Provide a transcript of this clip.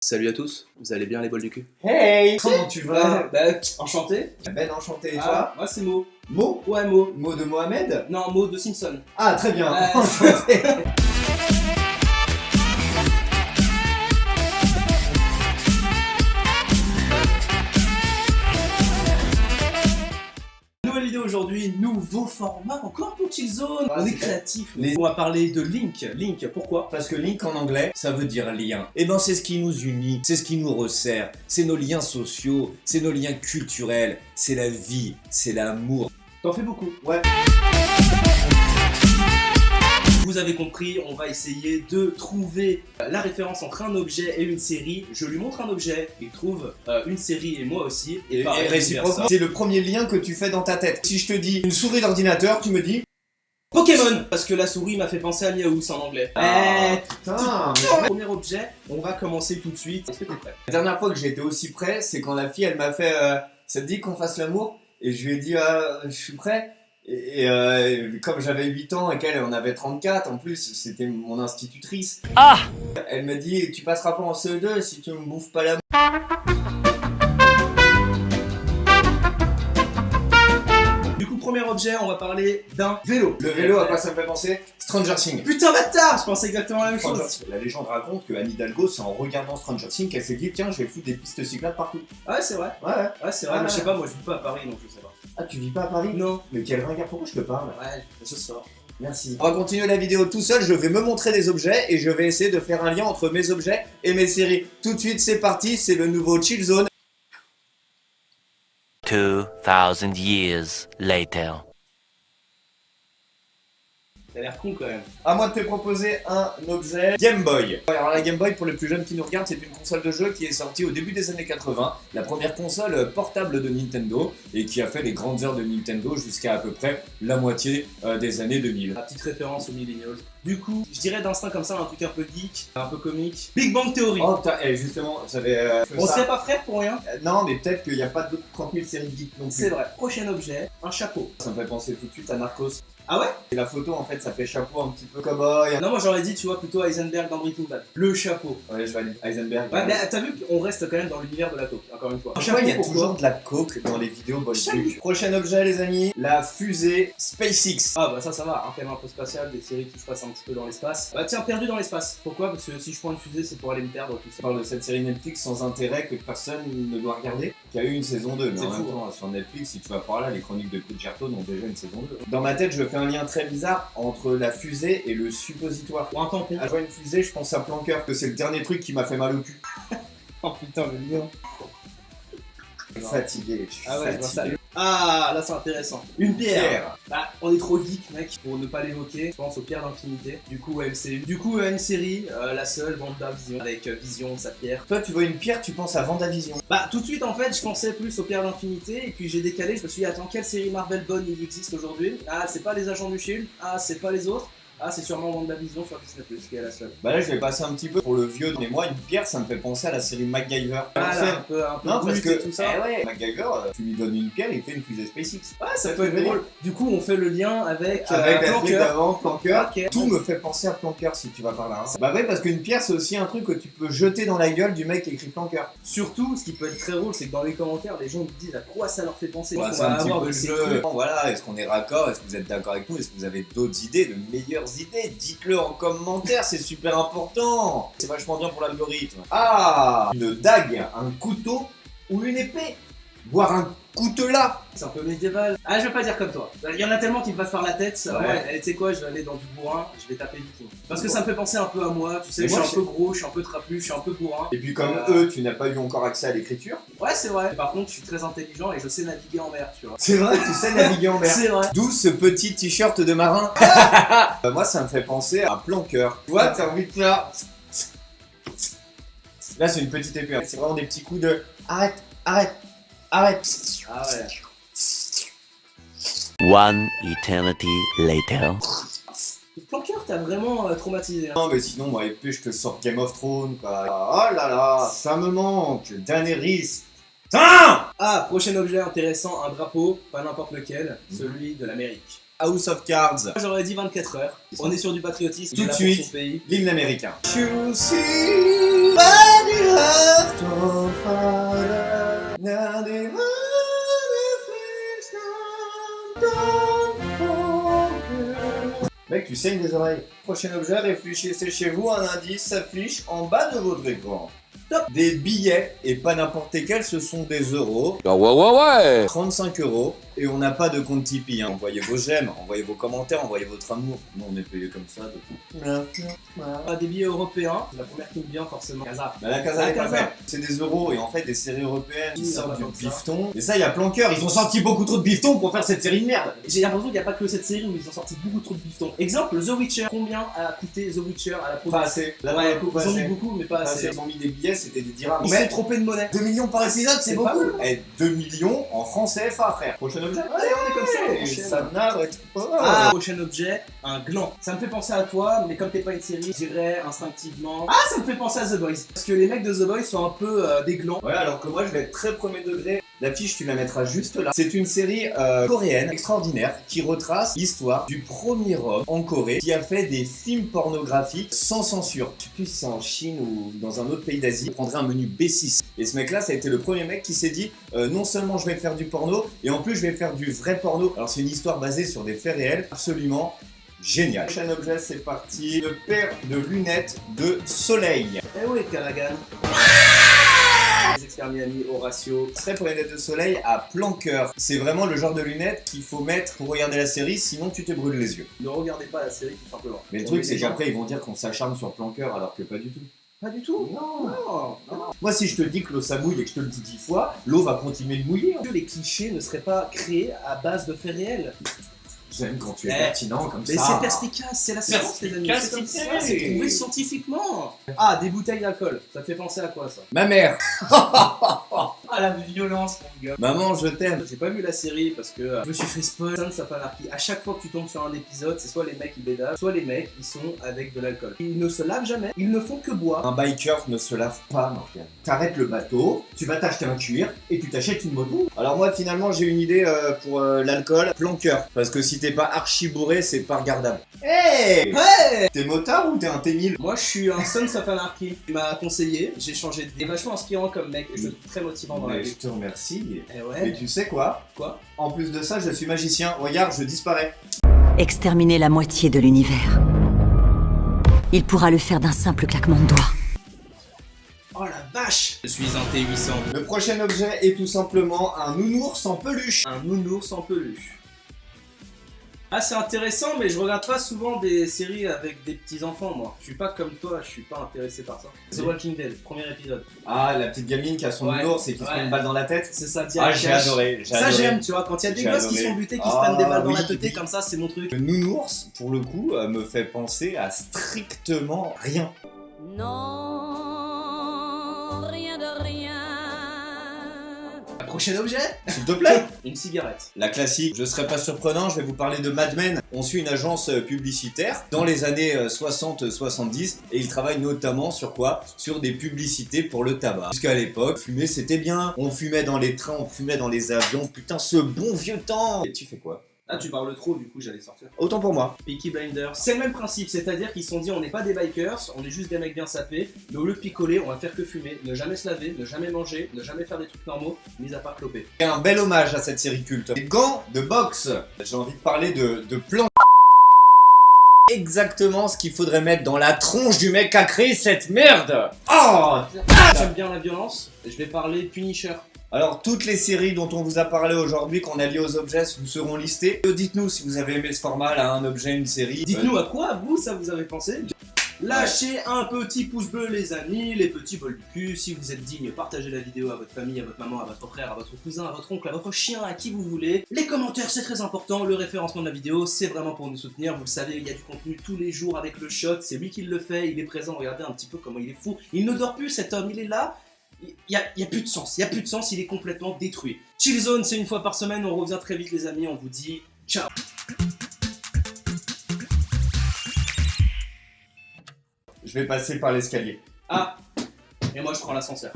Salut à tous, vous allez bien les bols du cul? Hey! Comment tu vas? Enchanté. Ben enchanté, et toi? Moi c'est Mo. Mo? Ouais, Mo. Mo de Mohamed? Non, Mo de Simpson. Ah, très bien, enchanté! Nouvelle vidéo aujourd'hui, nouveau format, encore pour Chillzone. Ah, On est c'est créatif. Les- On va parler de Link. Link, pourquoi? Parce que link en anglais, Ça veut dire lien. Et ben c'est ce qui nous unit, c'est ce qui nous resserre, c'est nos liens sociaux, c'est nos liens culturels, c'est la vie, c'est l'amour. T'en fais beaucoup. ouais. Vous avez compris, on va essayer de trouver la référence entre un objet et une série. Je lui montre un objet, il trouve une série et moi aussi. Et pareil, réciproquement, vice-versa. c'est le premier lien que tu fais dans ta tête. Si je te dis une souris d'ordinateur, tu me dis Pokémon. Parce que la souris m'a fait penser à Miaous en anglais. putain, Premier objet, on va commencer tout de suite. Est-ce que t'es prêt? La dernière fois que j'ai été aussi près, c'est quand la fille elle m'a fait ça te dit qu'on fasse l'amour? Et je lui ai dit je suis prêt. Et comme j'avais 8 ans et qu'elle en avait 34, en plus c'était mon institutrice. Elle m'a dit tu passeras pas en CE2 si tu me bouffes pas la. Du coup, premier objet, on va parler d'un vélo. Le vélo, à quoi ça me fait penser? Stranger Things. Putain bâtard, je pensais exactement la même Stranger chose. Things. La légende raconte que Anne Hidalgo, c'est en regardant Stranger Things qu'elle s'est dit tiens, je vais foutre des pistes cyclables partout. Ouais, c'est vrai. Ouais. Ouais, c'est vrai, Ah, mais je sais ouais. pas, moi je vis pas à Paris donc je sais pas. Ah, tu vis pas à Paris? Non. Mais quel ringard, pourquoi je te parle? Ouais, je sors. Merci. On va continuer la vidéo tout seul, je vais me montrer des objets et je vais essayer de faire un lien entre mes objets et mes séries. Tout de suite, c'est parti, c'est le nouveau Chillzone. 2,000 years later. T'as l'air con quand même. À moi de te proposer un objet Game Boy. Alors la Game Boy, pour les plus jeunes qui nous regardent, c'est une console de jeu qui est sortie au début des années 80, la première console portable de Nintendo et qui a fait les grandes heures de Nintendo jusqu'à peu près la moitié des années 2000. La petite référence aux millennials. Du coup, je dirais d'instinct comme ça, un truc un peu geek, un peu comique. Big Bang Theory. Oh putain, justement, j'avais fait On ça. serait pas frères pour rien. Non, mais peut-être qu'il n'y a pas d'autres 30 000 séries geeks non plus. C'est vrai. Prochain objet, un chapeau. Ça me fait penser tout de suite à Narcos. Ah ouais? Et la photo, en fait, ça fait chapeau un petit peu cowboy. Non, moi j'aurais dit, tu vois, plutôt Heisenberg dans Breaking Bad. Le chapeau. Ouais, je valide. Heisenberg. Ouais, mais t'as vu qu'on reste quand même dans l'univers de la coke, encore une fois. À chaque fois, il y a Pourquoi? toujours de la coke dans les vidéos Chaque- Bollywood. Prochain objet, les amis, la fusée SpaceX. Ah bah ça va, un thème un peu spatial, des séries qui se passent un petit peu dans l'espace. Bah tiens, perdu dans l'espace. Pourquoi? Parce que si je prends une fusée, c'est pour aller me perdre, tout On ça. parle de cette série Netflix sans intérêt que personne ne doit regarder, qui a eu une saison 2. Mais C'est en fou, même temps, sur Netflix, si tu vas par là, les chroniques de Bridgerton ont déjà une saison 2. Dans ma tête, je fais un lien très bizarre entre la fusée et le suppositoire. Ou un tampon. À jouer une fusée, je pense à Planqueur, que c'est le dernier truc qui m'a fait mal au cul. Oh putain, j'aime bien. Je suis fatigué, je suis Ah ouais, je vois ça. fatigué. Ah, là c'est intéressant. Une pierre. Pierre. Bah, on est trop geek, mec, pour ne pas l'évoquer. Je pense aux pierres d'infinité. Du coup, MCU. Du coup, une série, la seule, WandaVision, avec Vision, sa pierre. Toi, tu vois une pierre, tu penses à Vendavision. Bah, tout de suite, en fait, je pensais plus aux pierres d'infinité, et puis j'ai décalé. Je me suis dit, attends, quelle série Marvel bonne il existe aujourd'hui? Ah, c'est pas les agents du Shield. Ah, c'est pas les autres. Ah, c'est sûrement WandaVision sur Disney+, qui est la seule. Bah là, je vais passer un petit peu pour le vieux. Mais moi, une pierre, ça me fait penser à la série MacGyver. Ah, là, un peu Non, parce brut que et tout ça. eh ouais, MacGyver, tu lui donnes une pierre, il fait une fusée SpaceX. Ouais, ça peut être drôle. Du coup, on fait le lien avec, Avec la truc Planqueur. d'avant, Planqueur. Ok. Tout me fait penser à Planqueur si tu vas par là. Hein. Bah ouais, parce qu'une pierre, c'est aussi un truc que tu peux jeter dans la gueule du mec qui écrit Planqueur. Surtout, ce qui peut être très drôle, c'est que dans les commentaires, les gens nous disent à quoi ça leur fait penser. Ouais, On c'est va un petit avoir peu de le ces jeu. trucs. Bon, voilà, est-ce qu'on est raccord? Est-ce que vous êtes d'accord avec nous? Est-ce que vous avez d'autres idées, de meilleures idées? Dites-le en commentaire, c'est super important. C'est vachement bien pour l'algorithme. Ah, une dague, un couteau ou une épée, voire un coutelas. C'est un peu médiéval. Ah, je vais pas dire comme toi. Il y en a tellement qui me passent par la tête. Ouais. Ouais, tu sais quoi, je vais aller dans du bourrin, je vais taper viking. Parce que ça me fait penser un peu à moi. Tu sais, Mais je suis moi, un peu gros, je suis un peu trapu, je suis un peu bourrin. Et puis comme Euh. eux, tu n'as pas eu encore accès à l'écriture. Ouais, c'est vrai. Par contre, je suis très intelligent et je sais naviguer en mer, tu vois. C'est vrai, tu sais naviguer en mer. C'est vrai. D'où ce petit t-shirt de marin. Moi, ça me fait penser à Planqueur. Tu vois, t'as envie de faire. Là, c'est une petite épée. C'est vraiment des petits coups de. Arrête, arrête, arrête. Ah ouais. One eternity later. Planqueur, t'as vraiment traumatisé. Hein. Non, mais sinon, moi, épée, je te sors Game of Thrones, quoi. Oh là là, ça me manque. Daenerys. Putain! Ah, prochain objet intéressant, un drapeau, pas n'importe lequel, celui de l'Amérique. House of Cards. Moi, j'aurais dit 24 heures. On est sur du patriotisme. Tout il est de là pour suite. son pays. L'hymne américain. You see what you have to father. Now the Mec, tu saignes des oreilles. Prochain objet, réfléchissez chez vous, un indice s'affiche en bas de votre écran. Top. Des billets, et pas n'importe lesquels, ce sont des euros. Ouais. 35 euros, et on n'a pas de compte Tipeee. Hein. Envoyez vos j'aime, envoyez vos commentaires, envoyez votre amour. Nous, on est payé comme ça. Des billets européens, la première qui me vient forcément. Casa. Bah, la Casa La des Papel, Casa. c'est des euros, et en fait, des séries européennes qui Oui, sortent pas du tant que ça. bifton. Et ça, il y a plan cœur, ils ont sorti beaucoup trop de bifton pour faire cette série de merde. J'ai l'impression qu'il n'y a pas que cette série où ils ont sorti beaucoup trop de bifton. Exemple, The Witcher. Combien a coûté The Witcher à la Pas production? assez. Là, Ouais, pour le coup, pas ils ont mis assez. beaucoup, mais pas Pas assez. assez. Ils ont mis des billets, c'était des dirhams. Ils Mais sont trompés de monnaie. 2 millions par épisode, c'est pas beaucoup. mal. Et 2 millions en francs CFA, frère. Prochain objet. Allez, on est comme ça, on Et enchaîne. ça n'arrête pas. Ah, prochain objet, un gland. Ça me fait penser à toi, mais comme t'es pas une série, je dirais instinctivement. Ah, ça me fait penser à The Boys. Parce que les mecs de The Boys sont un peu des glands. Ouais, alors que moi je vais être très premier degré. L'affiche, tu la mettras juste là. C'est une série coréenne extraordinaire qui retrace l'histoire du premier homme en Corée qui a fait des films pornographiques sans censure. Je sais plus si c'est en Chine ou dans un autre pays d'Asie. Il prendrait un menu B6. Et ce mec-là, ça a été le premier mec qui s'est dit non seulement je vais faire du porno, et en plus je vais faire du vrai porno. Alors c'est une histoire basée sur des faits réels, absolument génial. Prochain objet, c'est parti. Une paire de lunettes de soleil. Eh oui, Callaghan. Les experts Miami, Horatio. Ce serait pour les lunettes de soleil à plan cœur. C'est vraiment le genre de lunettes qu'il faut mettre pour regarder la série, sinon tu te brûles les yeux. Ne regardez pas la série tout simplement. Mais le On truc, est c'est des gens- qu'après ils vont dire qu'on s'acharne sur plan cœur alors que pas du tout. Pas du tout. Non. Non. Moi, si je te dis que l'eau ça mouille et que je te le dis 10 fois, l'eau va continuer de mouiller. Que les clichés ne seraient pas créés à base de faits réels. J'aime quand tu es Eh, pertinent comme Mais ça. c'est perspicace, c'est la science, les amis. C'est comme ça, c'est Perspicacité. prouvé scientifiquement. Ah, des bouteilles d'alcool. Ça te fait penser à quoi ça? Ma mère. Ah, la violence, mon gars. Maman, je t'aime. J'ai pas vu la série parce que je me suis fait spoil. Sons of Anarchy. À chaque fois que tu tombes sur un épisode, c'est soit les mecs qui bédavent, soit les mecs qui sont avec de l'alcool. Ils ne se lavent jamais, ils ne font que boire. Un biker ne se lave pas, Morgane. T'arrêtes le bateau, tu vas t'acheter un cuir et tu t'achètes une moto. Alors moi, finalement, j'ai une idée pour l'alcool, plan cœur. Parce que si t'es pas archi bourré, c'est pas regardable. Hey, Ouais. T'es motard ou t'es un T1000? Moi, je suis un Sons of Anarchy. Il m'a conseillé, j'ai changé de vie. Il est vachement inspirant comme mec et je le trouve très motivant dans la Mais je vie. te remercie. Eh Mais ouais. tu sais quoi? Quoi? En plus de ça, je suis magicien. Regarde, je disparais. Exterminer la moitié de l'univers. Il pourra le faire d'un simple claquement de doigts. Oh la vache. Je suis un T800. Le prochain objet est tout simplement un nounours en peluche. Un nounours en peluche. Ah, c'est intéressant, mais je regarde pas souvent des séries avec des petits enfants, moi. Je suis pas comme toi, je suis pas intéressé par ça. The Walking Dead, premier épisode. Ah, la petite gamine qui a son Ouais, nounours et qui se ouais. prend une balle dans la tête. C'est ça, Ah, j'ai adoré. Ça, j'aime, tu vois. Quand il y a des J'ai gosses qui adoré. sont butés, qui se Ah, prennent des balles dans la oui, tête, oui. comme ça, c'est mon truc. Le nounours, pour le coup, me fait penser à strictement rien. Non, rien de rien. Prochain objet? S'il te plaît. Une cigarette. La classique, je serai pas surprenant, je vais vous parler de Mad Men. On suit une agence publicitaire dans les années 60-70 et il travaille notamment sur quoi? Sur des publicités pour le tabac. Jusqu'à l'époque, fumer c'était bien. On fumait dans les trains, on fumait dans les avions. Putain, ce bon vieux temps. Et tu fais quoi? Là, tu parles trop, du coup, j'allais sortir. Autant pour moi. Peaky Blinders. C'est le même principe, c'est-à-dire qu'ils se sont dit on n'est pas des bikers, on est juste des mecs bien sapés, mais au lieu de picoler, on va faire que fumer, ne jamais se laver, ne jamais manger, ne jamais faire des trucs normaux, mis à part cloper. Et un bel hommage à cette série culte. Des gants de boxe. J'ai envie de parler de plan. Exactement ce qu'il faudrait mettre dans la tronche du mec qui a créé cette merde. Oh. J'aime bien la violence, et je vais parler Punisher. Alors, toutes les séries dont on vous a parlé aujourd'hui, qu'on a liées aux objets, vous seront listées. Dites-nous si vous avez aimé ce format, là, un objet, une série. Dites-nous à quoi, vous, ça vous avez pensé. Lâchez un petit pouce bleu les amis, les petits bols du cul, si vous êtes digne, partagez la vidéo à votre famille, à votre maman, à votre frère, à votre cousin, à votre oncle, à votre chien, à qui vous voulez. Les commentaires c'est très important, le référencement de la vidéo c'est vraiment pour nous soutenir, vous le savez, il y a du contenu tous les jours avec le shot, c'est lui qui le fait, il est présent, regardez un petit peu comment il est fou, il ne dort plus cet homme, il est là. Il y a plus de sens, il est complètement détruit. Chillzone c'est une fois par semaine, on revient très vite les amis, on vous dit ciao. Je vais passer par l'escalier. Ah, et moi je prends l'ascenseur.